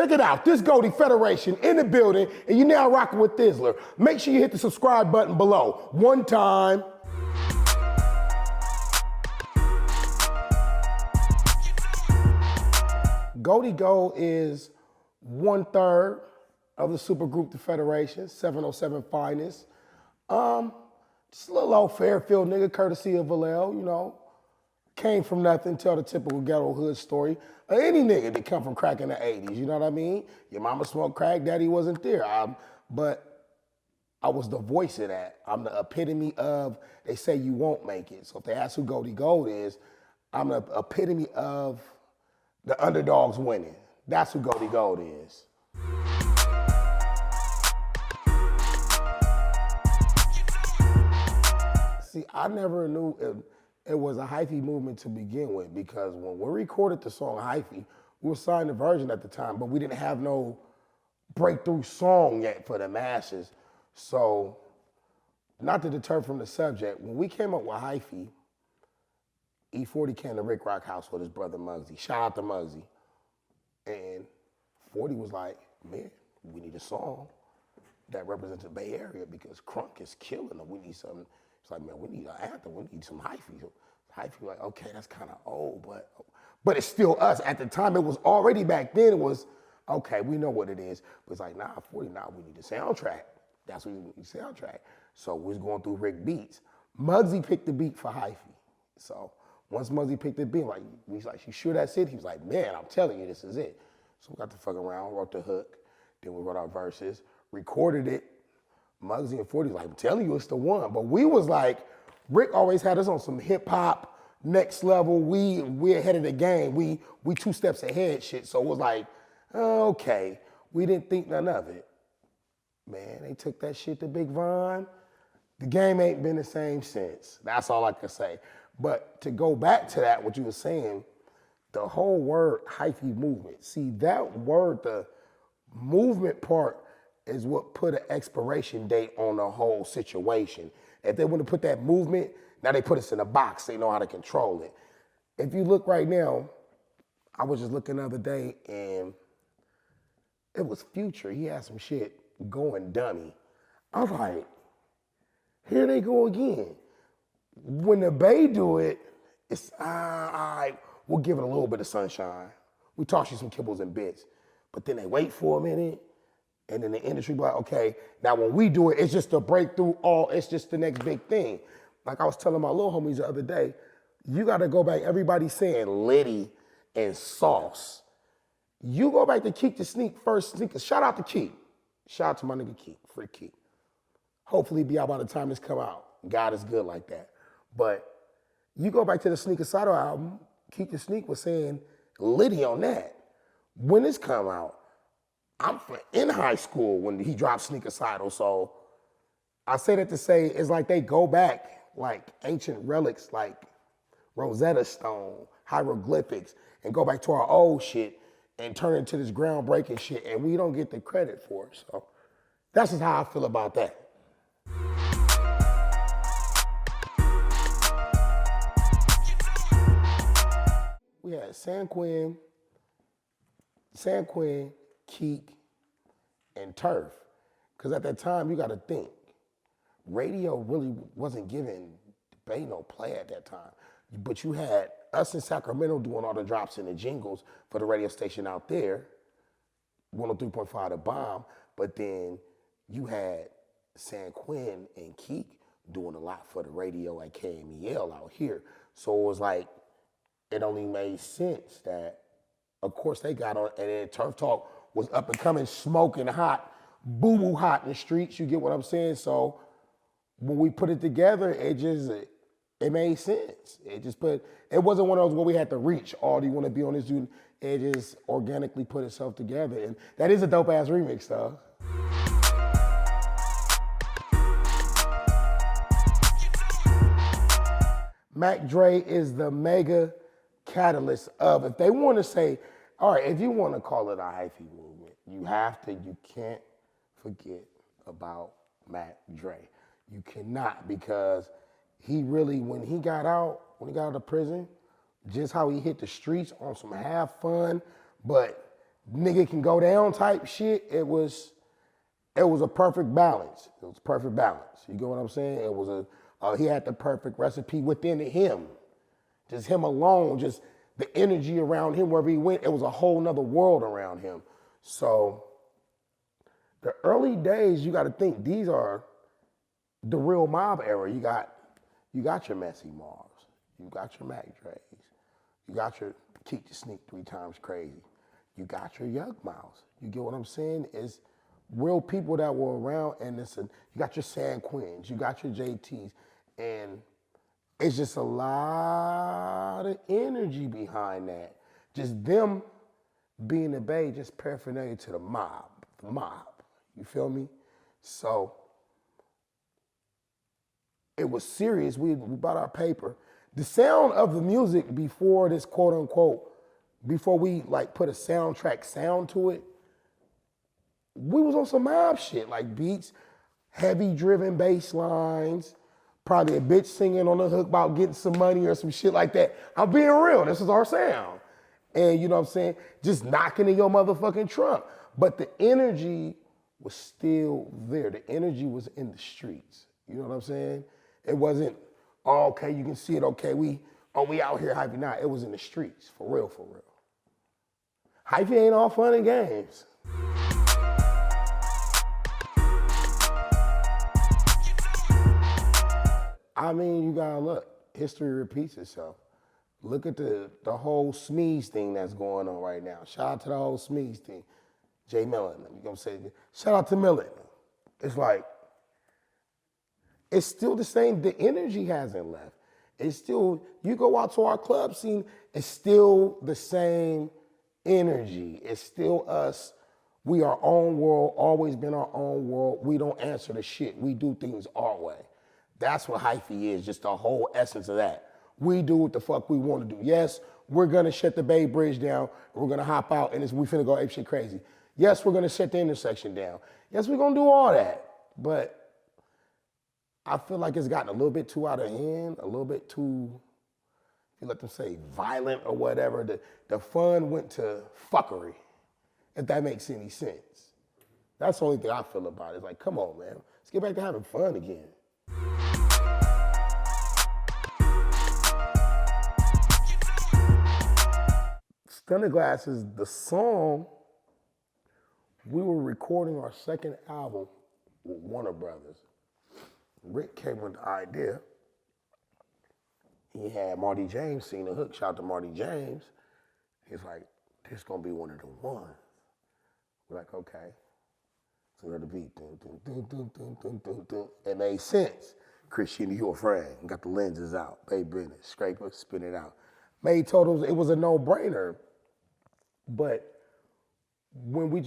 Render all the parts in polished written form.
Check it out, this Goldie Federation in the building, and you're now rocking with Thizzler. Make sure you hit the subscribe button below. One time. Goldie Gold is 1/3 of the supergroup, the Federation, 707 Finest. Just a little old Fairfield nigga, courtesy of Vallejo, you know. Came from nothing, tell the typical ghetto hood story. Or any nigga that come from crack in the 80s, you know what I mean? Your mama smoked crack, daddy wasn't there. But I was the voice of that. I'm the epitome of, they say you won't make it. So if they ask who Goldie Gold is, I'm the epitome of the underdogs winning. That's who Goldie Gold is. See, I never knew it was a Hyphy movement to begin with, because when we recorded the song Hyphy, we were signed to Virgin at the time, but we didn't have no breakthrough song yet for the masses. So, not to deter from the subject, when we came up with Hyphy, E40 came to Rick Rock house with his brother Muggsy. Shout out to Muggsy. And 40 was like, man, we need a song that represents the Bay Area because crunk is killing them. We need something. It's like, man, we need an anthem. We need some Hyphy. Hyphy, like, okay, that's kind of old, but it's still us. At the time, it was already back then. It was, okay, we know what it is. But it's like, nah, 40, nah, we need a soundtrack. That's what we need, a soundtrack. So we was going through Rick beats. Muggsy picked the beat for Hyphy. So once Muggsy picked the beat, he's like, you sure that's it? He was like, man, I'm telling you, this is it. So we got to fuck around, wrote the hook. Then we wrote our verses, recorded it. Muggsy and 40 was like, I'm telling you, it's the one. But we was like, Rick always had us on some hip hop, next level. We ahead of the game. We 2 steps ahead shit. So it was like, okay. We didn't think none of it. Man, they took that shit to Big Von. The game ain't been the same since. That's all I can say. But to go back to that, what you were saying, the whole word Hyphy movement. See, that word, the movement part, is what put an expiration date on the whole situation. If they want to put that movement, now they put us in a box. They know how to control it. If you look right now, I was just looking the other day and it was Future. He had some shit going dummy. I was like, here they go again. When the Bay do it, it's, all right, we'll give it a little bit of sunshine. We toss you some kibbles and bits. But then they wait for a minute, and then the industry be like, okay, now when we do it, it's just a breakthrough, it's just the next big thing. Like I was telling my little homies the other day, you gotta go back, everybody's saying Liddy and Sauce. You go back to Keek the Sneak first, shout out to Keek. Shout out to my nigga Keek, free Keek. Hopefully be out by the time this come out. God is good like that. But you go back to the Sneaker Sato album, Keek the Sneak was saying Liddy on that. When this come out, I'm in high school when he dropped Sneaker Sato, so I say that to say it's like they go back like ancient relics like Rosetta Stone, hieroglyphics, and go back to our old shit and turn it into this groundbreaking shit, and we don't get the credit for it. So that's just how I feel about that. We had San Quinn, Keek, and Turf. Because at that time, you got to think, radio really wasn't giving the Bay no play at that time. But you had us in Sacramento doing all the drops and the jingles for the radio station out there, 103.5 The Bomb, but then you had San Quinn and Keek doing a lot for the radio at KMEL out here. So it was like, it only made sense that, of course, they got on, and then Turf Talk was up and coming, smoking hot, boo-boo hot in the streets, you get what I'm saying? So when we put it together, it made sense. It wasn't one of those where we had to reach, oh, do you want to be on this dude? It just organically put itself together. And that is a dope ass remix though. Mac Dre is the mega catalyst of, if they want to say, all right, if you want to call it a Hyphy movement, you can't forget about Mac Dre. You cannot, because he really, when he got out of prison, just how he hit the streets on some have fun, but nigga can go down type shit. It was a perfect balance. It was perfect balance. You get what I'm saying? It was he had the perfect recipe within him. Just him alone, just the energy around him wherever he went, it was a whole nother world around him. So the early days, you got to think these are the real mob era. You got your Messy Mars, you got your Mac Dre's, you got your Keep the Sneak 3 Times Crazy, you got your Yug Mouse. You get what I'm saying? It's real people that were around, and you got your San Quins, you got your JTs, and it's just a lot of energy behind that. Just them being the Bay, just paraphernalia to the mob. You feel me? So it was serious. We bought our paper. The sound of the music before this quote unquote, before we like put a soundtrack sound to it, we was on some mob shit, like beats, heavy driven bass lines, probably a bitch singing on the hook about getting some money or some shit like that. I'm being real, this is our sound. And you know what I'm saying? Just knocking in your motherfucking trunk. But the energy was still there. The energy was in the streets. You know what I'm saying? It wasn't, oh, okay, you can see it, okay, we out here Hyphy. Nah, it was in the streets, for real, for real. Hyphy ain't all fun and games. I mean, you gotta look, history repeats itself. Look at the whole Smeeze thing that's going on right now. Shout out to the whole Smeeze thing. Jay Millen, you gonna say, shout out to Millen. It's like, it's still the same, the energy hasn't left. It's still, you go out to our club scene, it's still the same energy. It's still us. We are our own world, always been our own world. We don't answer to shit. We do things our way. That's what Hyphy is, just the whole essence of that. We do what the fuck we want to do. Yes, we're gonna shut the Bay Bridge down. We're gonna hop out and we finna go ape shit crazy. Yes, we're gonna shut the intersection down. Yes, we're gonna do all that. But I feel like it's gotten a little bit too out of hand, a little bit too, you let them say violent or whatever. The fun went to fuckery, if that makes any sense. That's the only thing I feel about it. It's like, come on, man. Let's get back to having fun again. STUNNA Glasses, the song, we were recording our second album with Warner Brothers. Rick came with the idea. He had Marty James sing the hook. Shout out to Marty James. He's like, this gonna be one of the ones. We're like, okay. So the beat, dun, dun, dun, dun, dun, dun, dun, dun. It made sense. Christian, you a friend. Got the lenses out. Babe Bennett, scraper, spin it out. Made totals, it was a no-brainer. But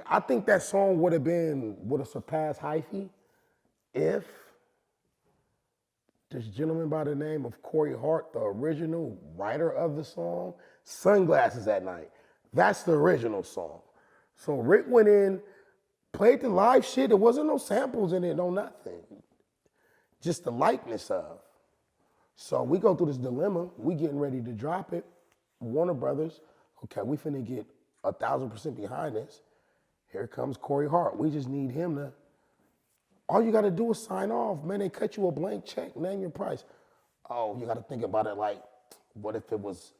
I think that song would have surpassed Hyphy if this gentleman by the name of Corey Hart, the original writer of the song, Sunglasses at Night. That's the original song. So Rick went in, played the live shit. There wasn't no samples in it, no nothing. Just the likeness of. So we go through this dilemma. We getting ready to drop it. Warner Brothers, okay, we finna get 1,000% behind this. Here comes Corey Hart. We just need him to, all you gotta do is sign off. Man, they cut you a blank check, name your price. Oh, you gotta think about it like, what if it was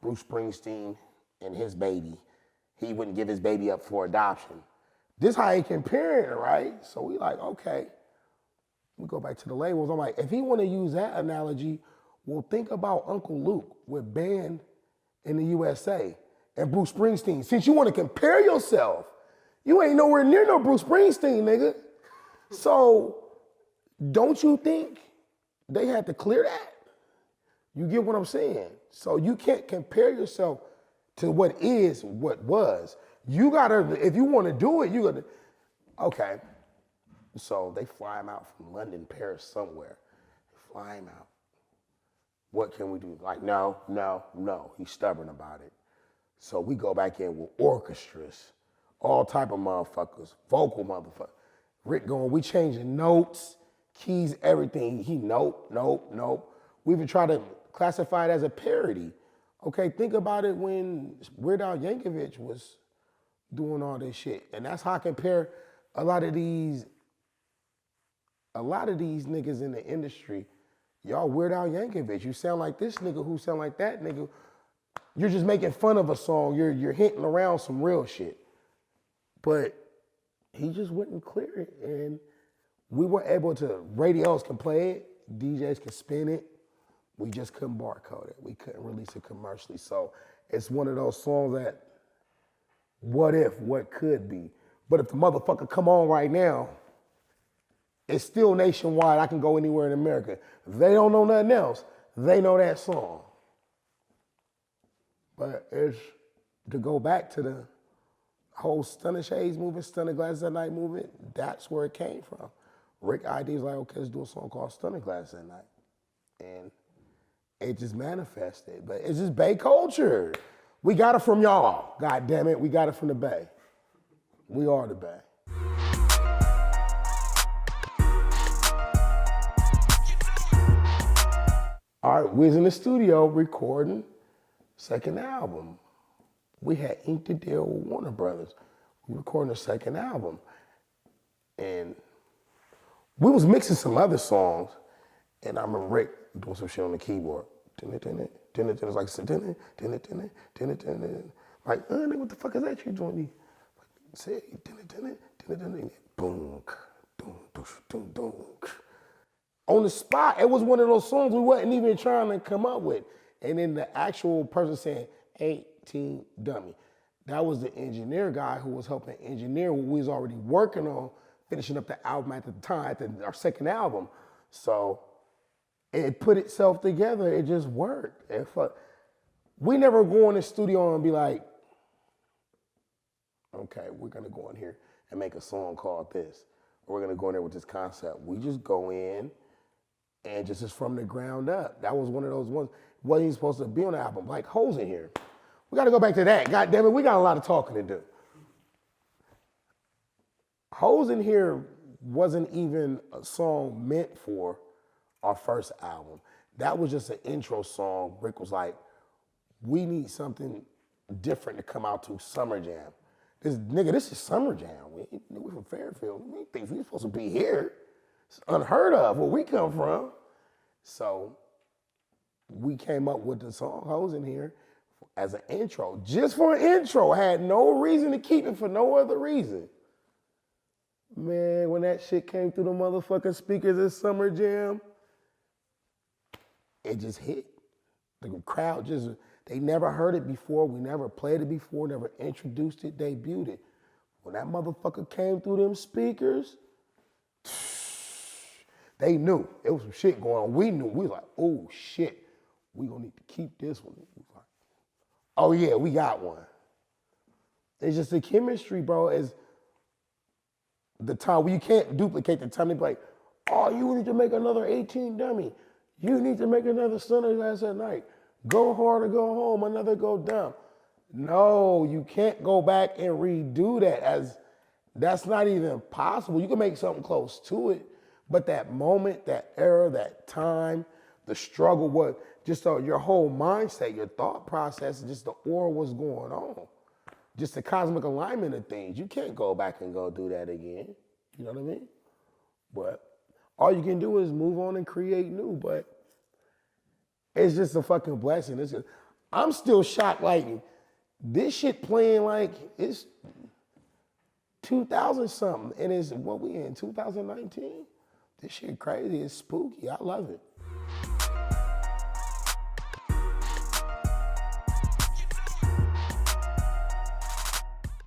Bruce Springsteen and his baby? He wouldn't give his baby up for adoption. This how he comparing it, right? So we like, okay. We go back to the labels. I'm like, if he wanna use that analogy, well, think about Uncle Luke with Band in the USA and Bruce Springsteen. Since you wanna compare yourself, you ain't nowhere near no Bruce Springsteen, nigga. So don't you think they had to clear that? You get what I'm saying? So you can't compare yourself to what is, what was. You gotta, if you wanna do it, you gotta, okay. So they fly him out from London, Paris, somewhere. They fly him out. What can we do? Like, no. He's stubborn about it. So we go back in with orchestras, all type of motherfuckers, vocal motherfuckers. Rick going, we changing notes, keys, everything. He, nope. We even try to classify it as a parody. Okay, think about it when Weird Al Yankovic was doing all this shit. And that's how I compare a lot of these niggas in the industry. Y'all Weird Al Yankovic. You sound like this nigga who sound like that nigga. You're just making fun of a song. You're hinting around some real shit. But he just wouldn't clear it. And we were able to, radios can play it, DJs can spin it. We just couldn't barcode it. We couldn't release it commercially. So it's one of those songs that, what if, what could be. But if the motherfucker come on right now, it's still nationwide. I can go anywhere in America. If they don't know nothing else, they know that song. But it's to go back to the whole Stunna Shades movement, Stunna Glasses at Night movement, that's where it came from. Rick ID was like, okay, let's do a song called Stunna Glasses at Night. And it just manifested. But it's just Bay culture. We got it from y'all. God damn it, we got it from the Bay. We are the Bay. All right, we was in the studio recording second album. We had inked a deal with Warner Brothers. We recording the second album. And we was mixing some other songs, and I remember Rick doing some shit on the keyboard. It's like, like, nigga, what the fuck is that you doing? Say, boom, boom. On the spot, it was one of those songs we wasn't even trying to come up with. And then the actual person saying, 18 dummy. That was the engineer guy who was helping engineer what we was already working on, finishing up the album at the time, our second album. So it put itself together, it just worked. We never go in the studio and be like, okay, we're gonna go in here and make a song called this. Or we're gonna go in there with this concept. We just go in and just from the ground up. That was one of those ones, wasn't even supposed to be on the album, like Hoes in Here. We gotta go back to that. God damn it, we got a lot of talking to do. Hoes in Here wasn't even a song meant for our first album. That was just an intro song. Rick was like, we need something different to come out to Summer Jam. This is Summer Jam. We from Fairfield. We think we supposed to be here. It's unheard of where we come from. So we came up with the song Hoes in Here as an intro, just for an intro. Had no reason to keep it for no other reason. Man, when that shit came through the motherfucking speakers at Summer Jam, it just hit. The crowd just, they never heard it before. We never played it before, never introduced it, debuted it. When that motherfucker came through them speakers, they knew. It was some shit going on. We knew. We was like, oh shit, we gonna need to keep this one. Like, oh yeah, we got one. It's just the chemistry, bro, is the time where you can't duplicate the time. They be like, oh, you need to make another 18 dummy. You need to make another Stunna Glasses at Night. Go hard or go home, another go down. No, you can't go back and redo that. That's not even possible. You can make something close to it, but that moment, that era, that time, the struggle, your whole mindset, your thought process, just the aura was going on. Just the cosmic alignment of things. You can't go back and go do that again. You know what I mean? But all you can do is move on and create new, but it's just a fucking blessing. I'm still shocked, like, this shit playing like it's 2000 something, and it's what we in, 2019? This shit crazy, it's spooky, I love it.